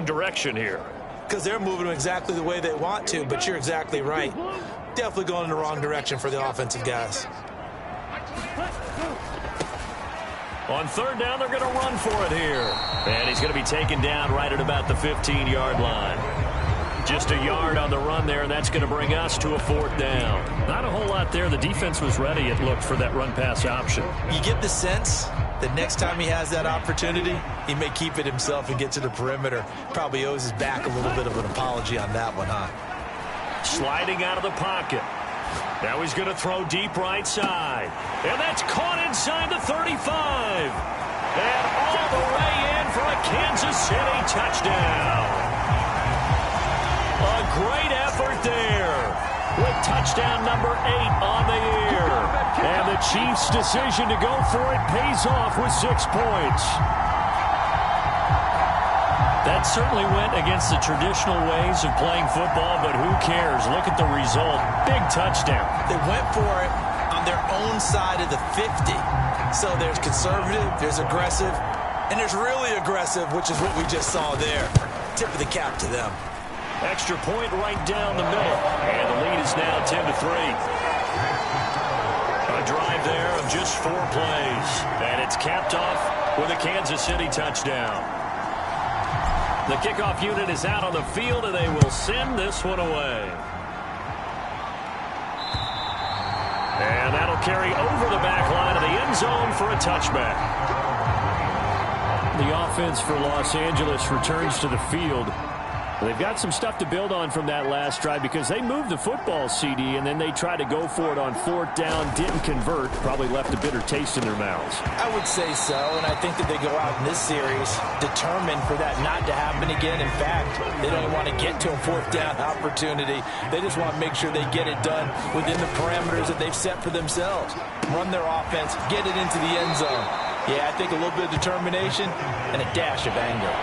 wrong direction here? Because they're moving them exactly the way they want to, but you're exactly right. Definitely going in the wrong direction for the offensive guys. On third down, they're going to run for it here. And he's going to be taken down right at about the 15-yard line. Just a yard on the run there, and that's going to bring us to a fourth down. Not a whole lot there. The defense was ready, it looked, for that run-pass option. You get the sense that next time he has that opportunity, he may keep it himself and get to the perimeter. Probably owes his back a little bit of an apology on that one, huh? Sliding out of the pocket. Now he's going to throw deep right side. And that's caught inside the 35. And all the way in for a Kansas City touchdown. A great effort there with touchdown number 8 on the year. And the Chiefs' decision to go for it pays off with 6 points. That certainly went against the traditional ways of playing football, but who cares? Look at the result. Big touchdown. They went for it on their own side of the 50. So there's conservative, there's aggressive, and there's really aggressive, which is what we just saw there. Tip of the cap to them. Extra point right down the middle. And the lead is now 10-3. A drive there of just 4 plays. And it's capped off with a Kansas City touchdown. The kickoff unit is out on the field, and they will send this one away. And that'll carry over the back line of the end zone for a touchback. The offense for Los Angeles returns to the field. They've got some stuff to build on from that last drive because they moved the football, CD, and then they tried to go for it on 4th down, didn't convert, probably left a bitter taste in their mouths. I would say so, and I think that they go out in this series determined for that not to happen again. In fact, they don't even want to get to a 4th down opportunity. They just want to make sure they get it done within the parameters that they've set for themselves. Run their offense, get it into the end zone. Yeah, I think a little bit of determination and a dash of anger.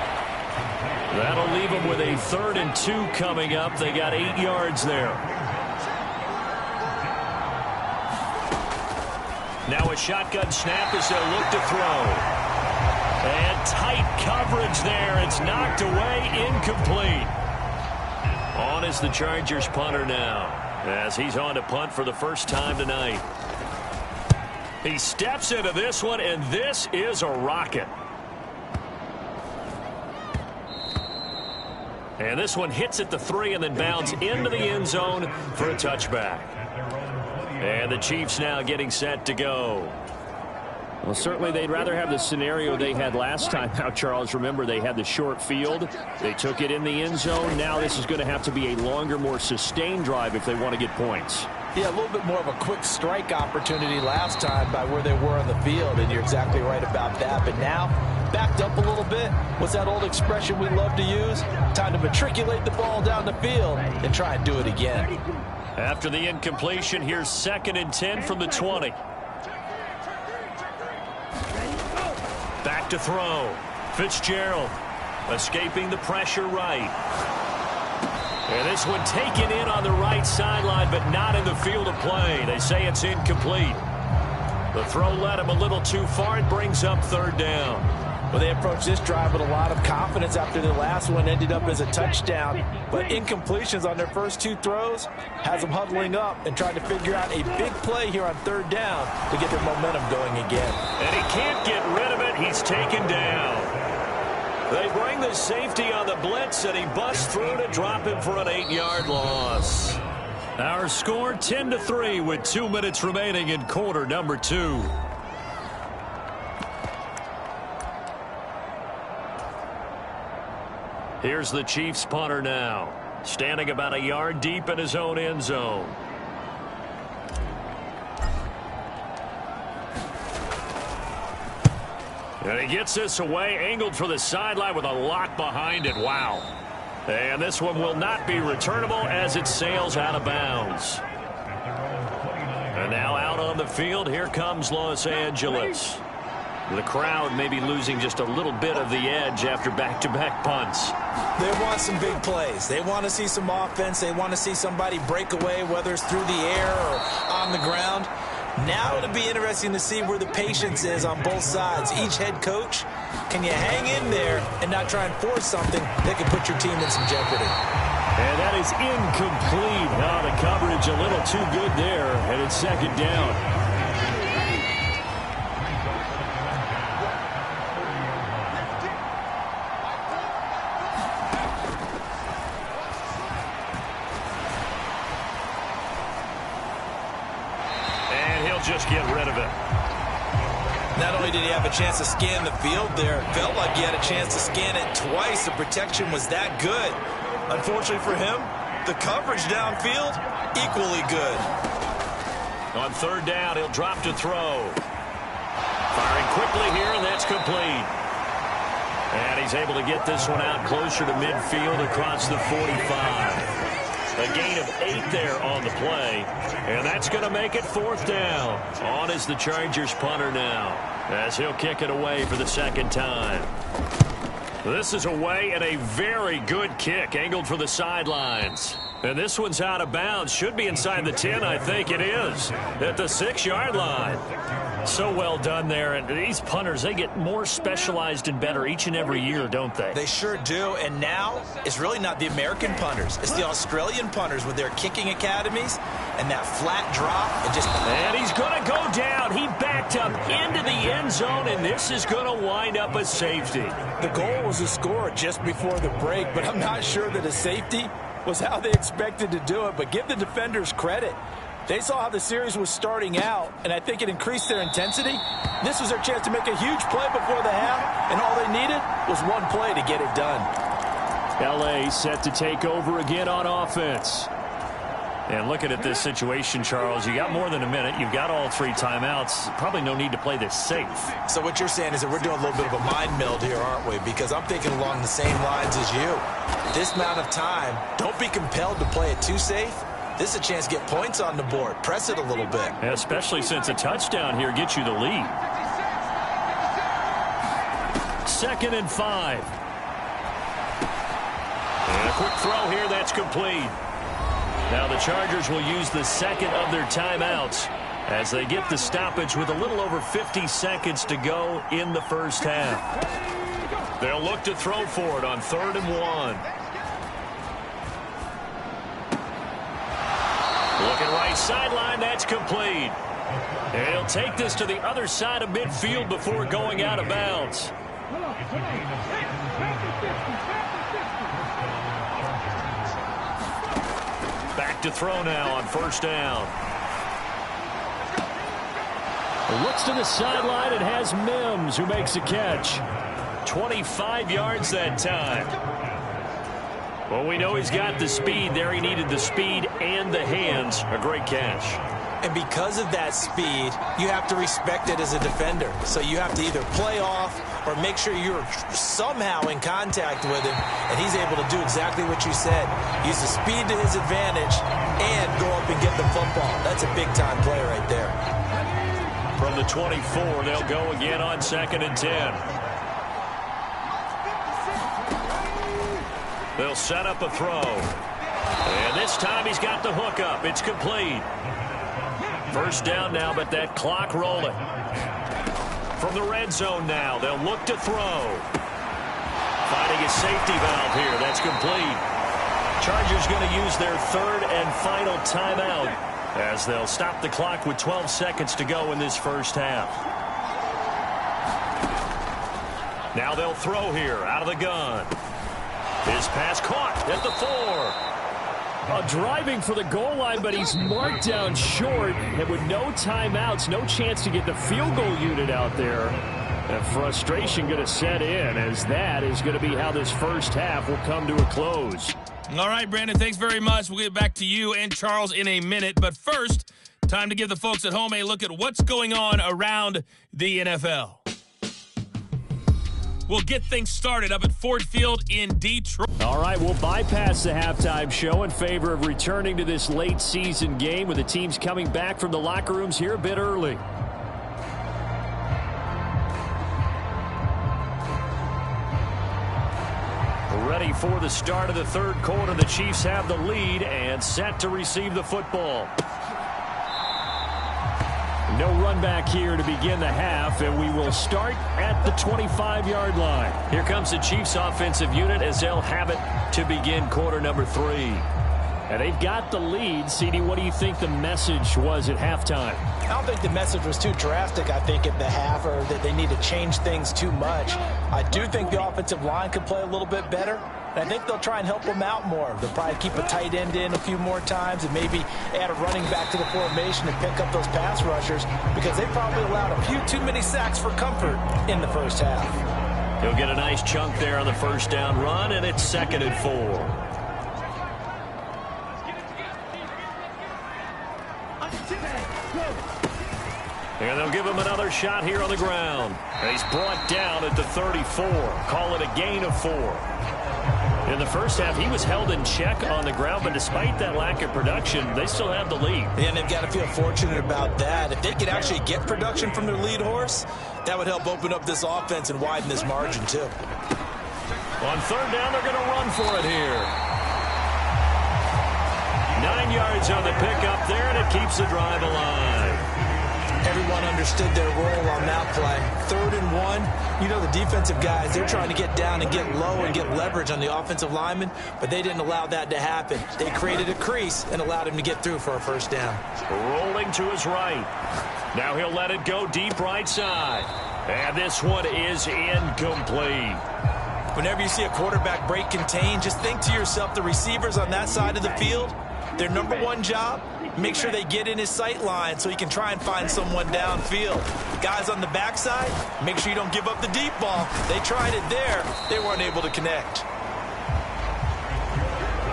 That'll leave them with a 3rd and 2 coming up. They got 8 yards there. Now a shotgun snap as they'll look to throw. And tight coverage there. It's knocked away, incomplete. On is the Chargers punter now, as he's on to punt for the first time tonight. He steps into this one, and this is a rocket. And this one hits at the 3 and then bounds into the end zone for a touchback. And the Chiefs now getting set to go. Well, certainly they'd rather have the scenario they had last time out, Charles. Remember, they had the short field. They took it in the end zone. Now this is going to have to be a longer, more sustained drive if they want to get points. Yeah, a little bit more of a quick strike opportunity last time by where they were on the field, and you're exactly right about that. But now, backed up a little bit. What's that old expression we love to use? Time to matriculate the ball down the field and try and do it again. After the incompletion, here's 2nd and 10 from the 20. Back to throw. Fitzgerald escaping the pressure right. And this one taken in on the right sideline, but not in the field of play. They say it's incomplete. The throw led him a little too far. It brings up 3rd down. Well, they approached this drive with a lot of confidence after the last one ended up as a touchdown. But incompletions on their first 2 throws has them huddling up and trying to figure out a big play here on 3rd down to get their momentum going again. And he can't get rid of it. He's taken down. They bring the safety on the blitz, and he busts through to drop him for an 8-yard loss. Our score 10-3 with 2 minutes remaining in quarter number 2. Here's the Chiefs punter now, standing about a yard deep in his own end zone. And he gets this away, angled for the sideline with a lock behind it. Wow. And this one will not be returnable as it sails out of bounds. And now out on the field, here comes Los Angeles. The crowd may be losing just a little bit of the edge after back-to-back punts. They want some big plays. They want to see some offense. They want to see somebody break away, whether it's through the air or on the ground. Now it'll be interesting to see where the patience is on both sides. Each head coach, can you hang in there and not try and force something that could put your team in some jeopardy? And that is incomplete. Oh, the coverage a little too good there, and it's second down. Just get rid of it. Not only did he have a chance to scan the field there, it felt like he had a chance to scan it twice. The protection was that good. Unfortunately for him, the coverage downfield, equally good. On third down, he'll drop to throw. Firing quickly here, and that's complete. And he's able to get this one out closer to midfield across the 45. A gain of 8 there on the play, and that's going to make it fourth down. On is the Chargers punter now, as he'll kick it away for the second time. This is away, and a very good kick, angled for the sidelines. And this one's out of bounds. Should be inside the 10, I think it is, at the 6-yard line. So well done there. And these punters, they get more specialized and better each and every year, don't they? They sure do. And now it's really not the American punters. It's the Australian punters with their kicking academies and that flat drop. And he's going to go down. He backed up into the end zone, and this is going to wind up a safety. The goal was a score just before the break, but I'm not sure that a safety was how they expected to do it. But give the defenders credit. They saw how the series was starting out, and I think it increased their intensity. This was their chance to make a huge play before the half, and all they needed was one play to get it done. L.A. set to take over again on offense. And looking at this situation, Charles, you got more than a minute. You've got all 3 timeouts. Probably no need to play this safe. So what you're saying is that we're doing a little bit of a mind meld here, aren't we? Because I'm thinking along the same lines as you. This amount of time, don't be compelled to play it too safe. This is a chance to get points on the board. Press it a little bit. Especially since a touchdown here gets you the lead. 2nd and 5. And a quick throw here, that's complete. Now the Chargers will use the second of their timeouts as they get the stoppage with a little over 50 seconds to go in the first half. They'll look to throw for it on 3rd and 1. Looking right sideline, that's complete. And he'll take this to the other side of midfield before going out of bounds. Back to throw now on 1st down. Looks to the sideline and has Mims, who makes a catch. 25 yards that time. Well, we know he's got the speed there. He needed the speed and the hands. A great catch. And because of that speed, you have to respect it as a defender. So you have to either play off or make sure you're somehow in contact with him, and he's able to do exactly what you said. Use the speed to his advantage and go up and get the football. That's a big-time play right there. From the 24, they'll go again on 2nd and 10. They'll set up a throw. And this time he's got the hook up. It's complete. 1st down now, but that clock rolling. From the red zone now, they'll look to throw. Finding a safety valve here. That's complete. Chargers going to use their 3rd and final timeout as they'll stop the clock with 12 seconds to go in this first half. Now they'll throw here out of the gun. His pass caught at the 4. Driving for the goal line, but he's marked down short. And with no timeouts, no chance to get the field goal unit out there. And frustration going to set in, as that is going to be how this first half will come to a close. All right, Brandon, thanks very much. We'll get back to you and Charles in a minute. But first, time to give the folks at home a look at what's going on around the NFL. We'll get things started up at Ford Field in Detroit. All right, we'll bypass the halftime show in favor of returning to this late season game with the teams coming back from the locker rooms here a bit early. Ready for the start of the 3rd quarter. The Chiefs have the lead and set to receive the football. No run back here to begin the half, and we will start at the 25-yard line. Here comes the Chiefs offensive unit as they'll have it to begin quarter number 3. And they've got the lead. CD, what do you think the message was at halftime? I don't think the message was too drastic, I think, at the half, or that they need to change things too much. I do think the offensive line could play a little bit better. And I think they'll try and help them out more. They'll probably keep a tight end in a few more times and maybe add a running back to the formation and pick up those pass rushers, because they probably allowed a few too many sacks for comfort in the first half. He'll get a nice chunk there on the first down run, and it's 2nd and 4. And they'll give him another shot here on the ground. And he's brought down at the 34. Call it a gain of 4. In the first half, he was held in check on the ground, but despite that lack of production, they still have the lead. And they've got to feel fortunate about that. If they could actually get production from their lead horse, that would help open up this offense and widen this margin, too. On 3rd down, they're going to run for it here. 9 yards on the pickup there, and it keeps the drive alive. Everyone understood their role on that play. 3rd and 1. You know, the defensive guys, they're trying to get down and get low and get leverage on the offensive lineman, but they didn't allow that to happen. They created a crease and allowed him to get through for a first down. Rolling to his right. Now he'll let it go deep right side. And this one is incomplete. Whenever you see a quarterback break contain, just think to yourself, the receivers on that side of the field, their number one job, make sure they get in his sight line so he can try and find someone downfield. Guys on the backside, make sure you don't give up the deep ball. They tried it there. They weren't able to connect.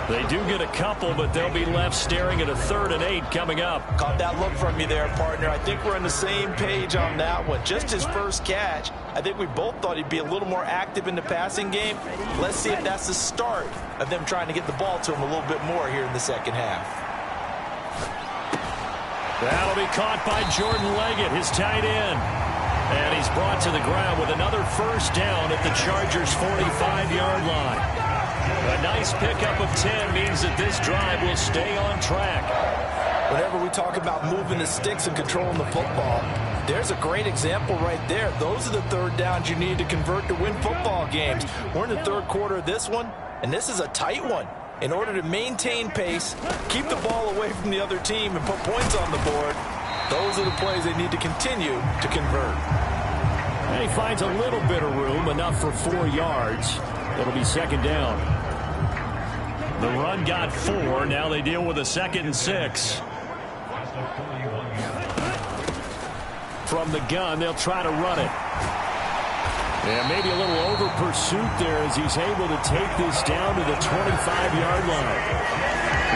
They do get a couple, but they'll be left staring at a 3rd and 8 coming up. Caught that look from you there, partner. I think we're on the same page on that one. Just his first catch. I think we both thought he'd be a little more active in the passing game. Let's see if that's the start of them trying to get the ball to him a little bit more here in the second half. That'll be caught by Jordan Leggett, his tight end. And he's brought to the ground with another first down at the Chargers' 45-yard line. A nice pickup of 10 means that this drive will stay on track. Whenever we talk about moving the sticks and controlling the football, there's a great example right there. Those are the 3rd downs you need to convert to win football games. We're in the 3rd quarter of this one, and this is a tight one. In order to maintain pace, keep the ball away from the other team, and put points on the board, those are the plays they need to continue to convert. And he finds a little bit of room, enough for 4 yards. It'll be 2nd down. The run got 4. Now they deal with a 2nd and 6. From the gun, they'll try to run it. And maybe a little over pursuit there as he's able to take this down to the 25-yard line.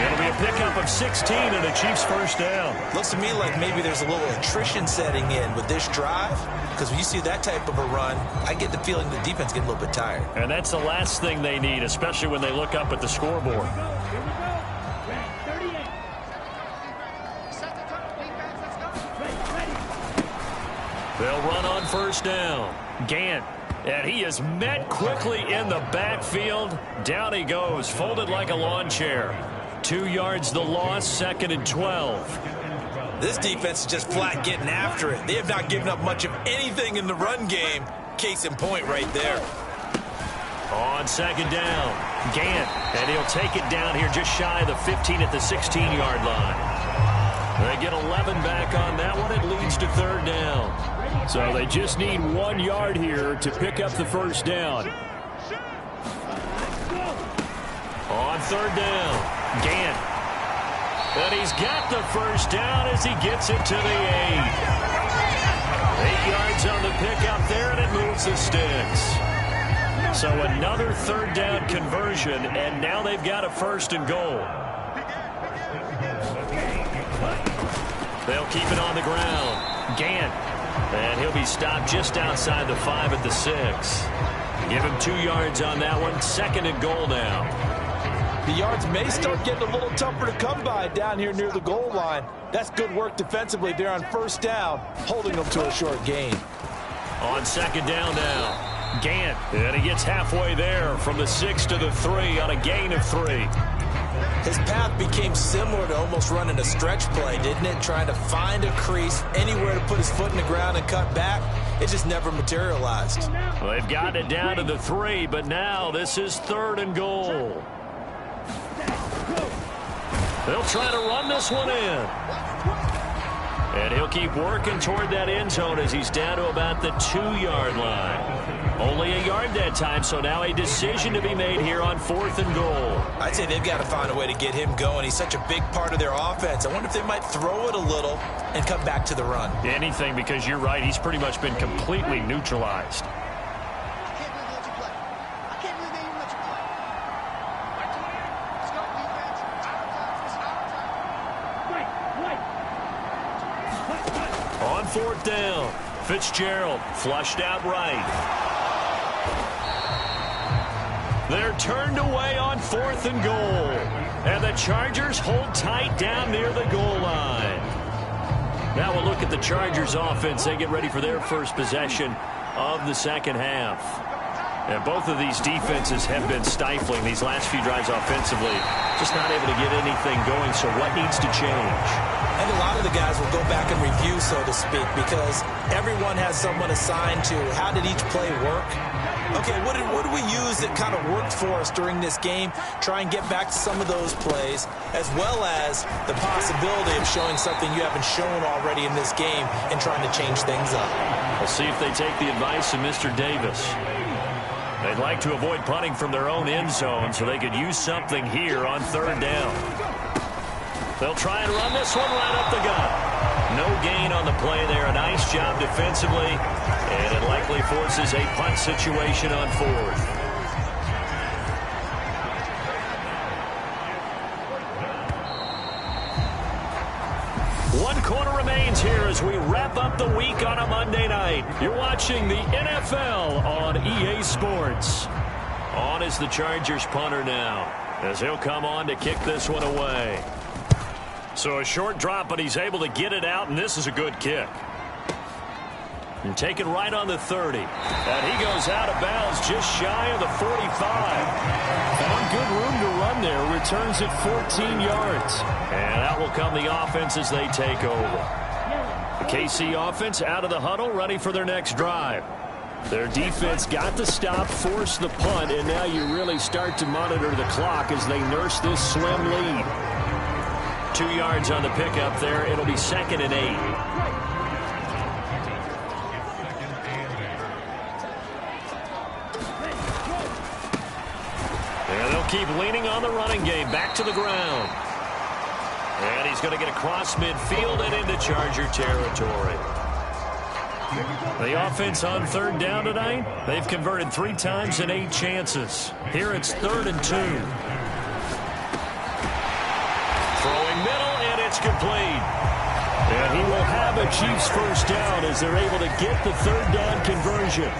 It'll be a pickup of 16 and a Chiefs first down. Looks to me like maybe there's a little attrition setting in with this drive, because when you see that type of a run, I get the feeling the defense getting a little bit tired. And that's the last thing they need, especially when they look up at the scoreboard. They'll run on first down. Gant. And he is met quickly in the backfield. Down he goes, folded like a lawn chair. 2 yards the loss, 2nd and 12. This defense is just flat getting after it. They have not given up much of anything in the run game. Case in point right there. On 2nd down, Gant. And he'll take it down here just shy of the 15 at the 16-yard line. They get 11 back on that one. It leads to 3rd down. So they just need 1 yard here to pick up the first down. On 3rd down, Gant. And he's got the first down as he gets it to the 8. 8 yards on the pickup there, and it moves the sticks. So another 3rd down conversion, and now they've got a 1st and goal. They'll keep it on the ground. Gant. And he'll be stopped just outside the 5 at the 6. Give him 2 yards on that one. 2nd and goal now. The yards may start getting a little tougher to come by down here near the goal line. That's good work defensively there on first down, holding them to a short gain. On 2nd down now, Gant. And he gets halfway there from the 6 to the 3 on a gain of 3. His path became similar to almost running a stretch play, didn't it? Trying to find a crease, anywhere to put his foot in the ground and cut back. It just never materialized. Well, they've gotten it down to the 3, but now this is 3rd and goal. They'll try to run this one in. And he'll keep working toward that end zone as he's down to about the 2-yard line. Only a yard that time, so now a decision to be made here on 4th and goal. I'd say they've got to find a way to get him going. He's such a big part of their offense. I wonder if they might throw it a little and come back to the run. Anything, because you're right. He's pretty much been completely neutralized. On 4th down, Fitzgerald flushed out right. They're turned away on 4th and goal. And the Chargers hold tight down near the goal line. Now we'll look at the Chargers offense. They get ready for their first possession of the second half. And both of these defenses have been stifling these last few drives offensively. Just not able to get anything going, so what needs to change? And a lot of the guys will go back and review, so to speak, because everyone has someone assigned to how did each play work. Okay, what did we use that kind of worked for us during this game? Try and get back to some of those plays, as well as the possibility of showing something you haven't shown already in this game and trying to change things up. We'll see if they take the advice of Mr. Davis. They'd like to avoid punting from their own end zone so they could use something here on 3rd down. They'll try and run this one right up the gut. No gain on the play there. A nice job defensively. And it likely forces a punt situation on 4th. One quarter remains here as we wrap up the week on a Monday night. You're watching the NFL on EA Sports. On is the Chargers punter now, as he'll come on to kick this one away. So a short drop, but he's able to get it out, and this is a good kick. And taken right on the 30. And he goes out of bounds just shy of the 45. Found good room to run there. Returns it 14 yards. And out will come the offense as they take over. The KC offense out of the huddle, ready for their next drive. Their defense got the stop, forced the punt, and now you really start to monitor the clock as they nurse this slim lead. 2 yards on the pickup there. It'll be 2nd and 8. Keep leaning on the running game. Back to the ground. And he's going to get across midfield and into Charger territory. The offense on 3rd down tonight, they've converted 3 times in 8 chances. Here it's 3rd and 2. Throwing middle, and it's complete. And he will have a Chiefs first down as they're able to get the 3rd down conversion.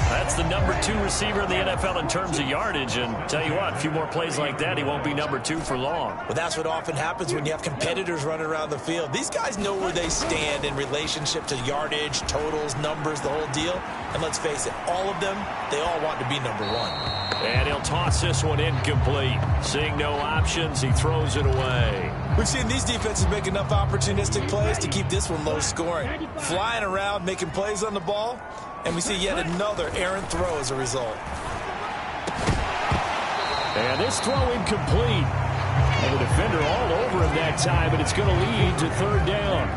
That's the number 2 receiver in the NFL in terms of yardage. And tell you what, a few more plays like that, he won't be number 2 for long. Well, that's what often happens when you have competitors running around the field. These guys know where they stand in relationship to yardage, totals, numbers, the whole deal. And let's face it, all of them, they all want to be number 1. And he'll toss this one incomplete. Seeing no options, he throws it away. We've seen these defenses make enough opportunistic plays to keep this one low scoring. Flying around, making plays on the ball. And we see yet another errant throw as a result. And this throw incomplete. And the defender all over him that time, but it's going to lead to 3rd down.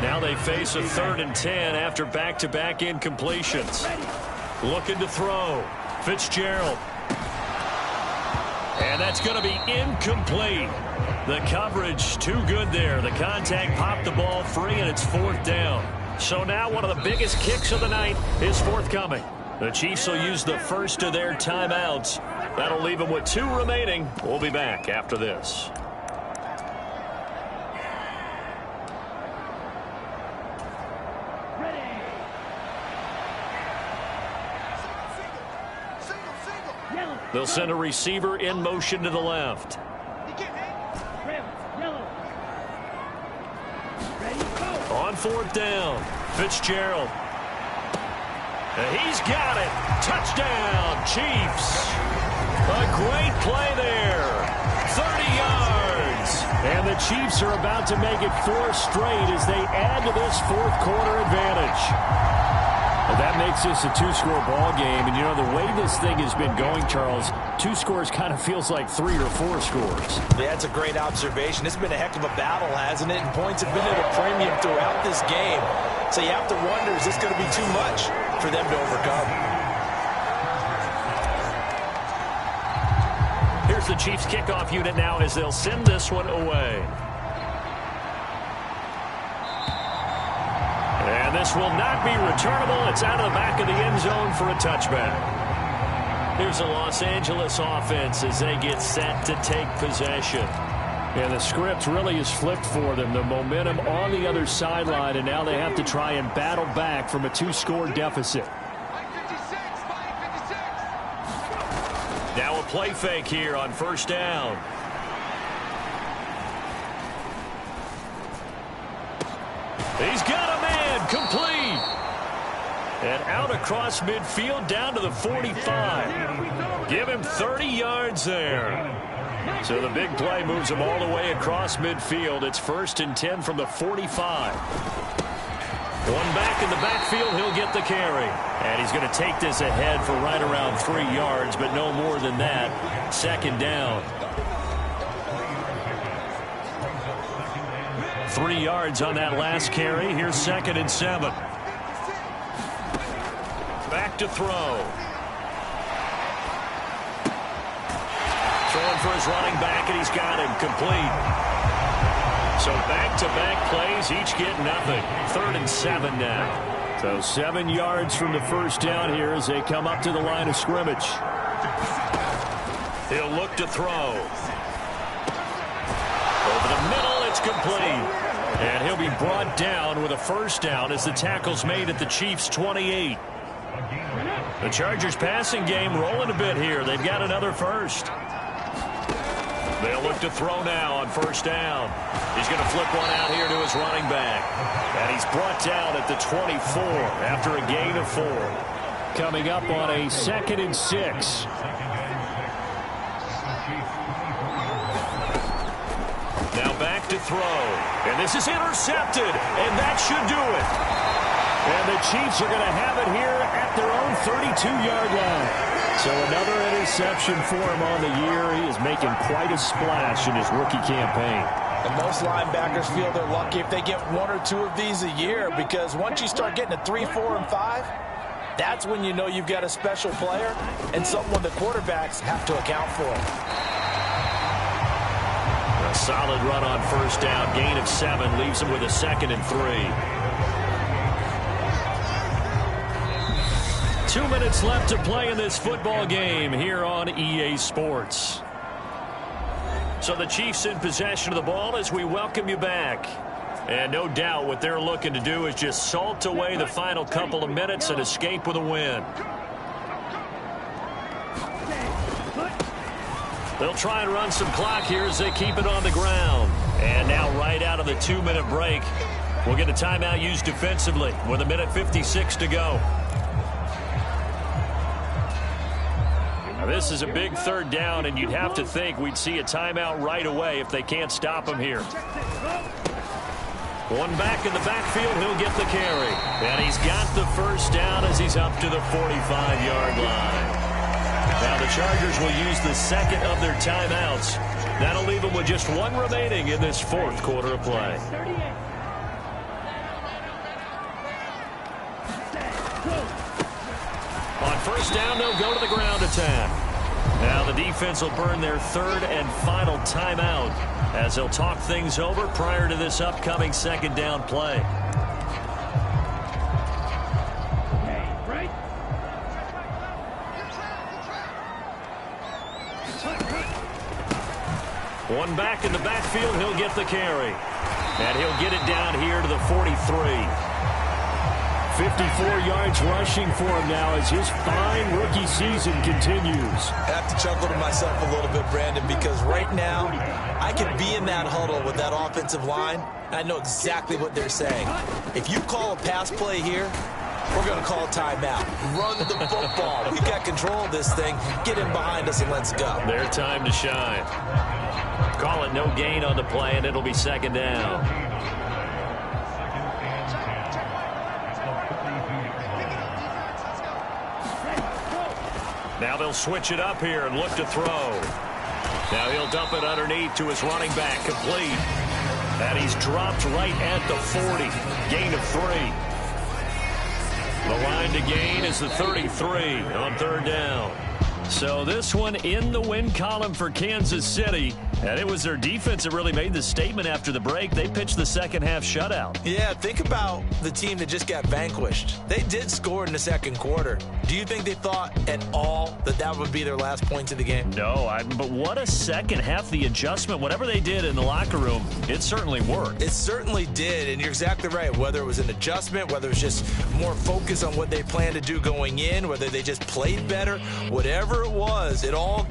Now they face a 3rd and 10 after back-to-back incompletions. Looking to throw. Fitzgerald. And that's going to be incomplete. The coverage too good there. The contact popped the ball free, and it's 4th down. So now one of the biggest kicks of the night is forthcoming. The Chiefs will use the first of their timeouts. That'll leave them with 2 remaining. We'll be back after this. They'll send a receiver in motion to the left. On 4th down, Fitzgerald. And he's got it. Touchdown, Chiefs. A great play there. Chiefs are about to make it 4 straight as they add to this fourth quarter advantage. Well, that makes this a 2-score ball game. And, you know, the way this thing has been going, Charles, 2 scores kind of feels like 3 or 4 scores. Yeah, that's a great observation. It's been a heck of a battle, hasn't it? And points have been at a premium throughout this game. So you have to wonder, is this going to be too much for them to overcome? Here's the Chiefs kickoff unit now as they'll send this one away. And this will not be returnable. It's out of the back of the end zone for a touchback. Here's the Los Angeles offense as they get set to take possession. And the script really is flipped for them. The momentum on the other sideline, and now they have to try and battle back from a 2-score deficit. Now a play fake here on first down. He's got a man, complete. And out across midfield down to the 45. Give him 30 yards there. So the big play moves him all the way across midfield. It's 1st and 10 from the 45. One back in the backfield, he'll get the carry. And he's going to take this ahead for right around 3 yards, but no more than that. 2nd down. 3 yards on that last carry. Here's 2nd and 7. Back to throw. Throwing for his running back, and he's got him complete. So back-to-back plays, each get nothing. 3rd and 7 now. So 7 yards from the first down here as they come up to the line of scrimmage. He'll look to throw. Over the middle, it's complete. And he'll be brought down with a 1st down as the tackle's made at the Chiefs' 28. The Chargers passing game rolling a bit here. They've got another 1st. They'll look to throw now on 1st down. He's going to flip one out here to his running back. And he's brought down at the 24 after a gain of 4. Coming up on a 2nd and 6. Now back to throw. And this is intercepted. And that should do it. And the Chiefs are going to have it here at their own 32-yard line. So another interception for him on the year. He is making quite a splash in his rookie campaign. And most linebackers feel they're lucky if they get 1 or 2 of these a year, because once you start getting to 3, 4, and 5, that's when you know you've got a special player and someone the quarterbacks have to account for. A solid run on 1st down. Gain of 7 leaves him with a 2nd and 3. 2 minutes left to play in this football game here on EA Sports. So the Chiefs in possession of the ball as we welcome you back. And no doubt what they're looking to do is just salt away the final couple of minutes and escape with a win. They'll try and run some clock here as they keep it on the ground. And now right out of the 2-minute break, we'll get a timeout used defensively with 1:56 to go. Now this is a big 3rd down, and you'd have to think we'd see a timeout right away if they can't stop him here. One back in the backfield, he'll get the carry. And he's got the 1st down as he's up to the 45-yard line. Now the Chargers will use the 2nd of their timeouts. That'll leave them with just 1 remaining in this 4th quarter of play. On 1st down, they'll go to the ground attack. Now the defense will burn their 3rd and final timeout as they'll talk things over prior to this upcoming 2nd down play. One back in the backfield, he'll get the carry. And he'll get it down here to the 43. 54 yards rushing for him now as his fine rookie season continues. I have to chuckle to myself a little bit, Brandon, because right now I could be in that huddle with that offensive line, and I know exactly what they're saying. If you call a pass play here, we're going to call timeout. Run the football. We've got control of this thing. Get him behind us and let's go. Their time to shine. Call it no gain on the play, and it'll be second down. Now they'll switch it up here and look to throw. Now he'll dump it underneath to his running back, complete. And he's dropped right at the 40. Gain of 3. The line to gain is the 33 on third down. So this one in the win column for Kansas City. And it was their defense that really made the statement after the break. They pitched the second half shutout. Yeah, think about the team that just got vanquished. They did score in the second quarter. Do you think they thought at all that that would be their last point of the game? No, but what a second half. The adjustment, whatever they did in the locker room, it certainly worked. It certainly did, and you're exactly right. Whether it was an adjustment, whether it was just more focus on what they planned to do going in, whether they just played better, whatever it was, it all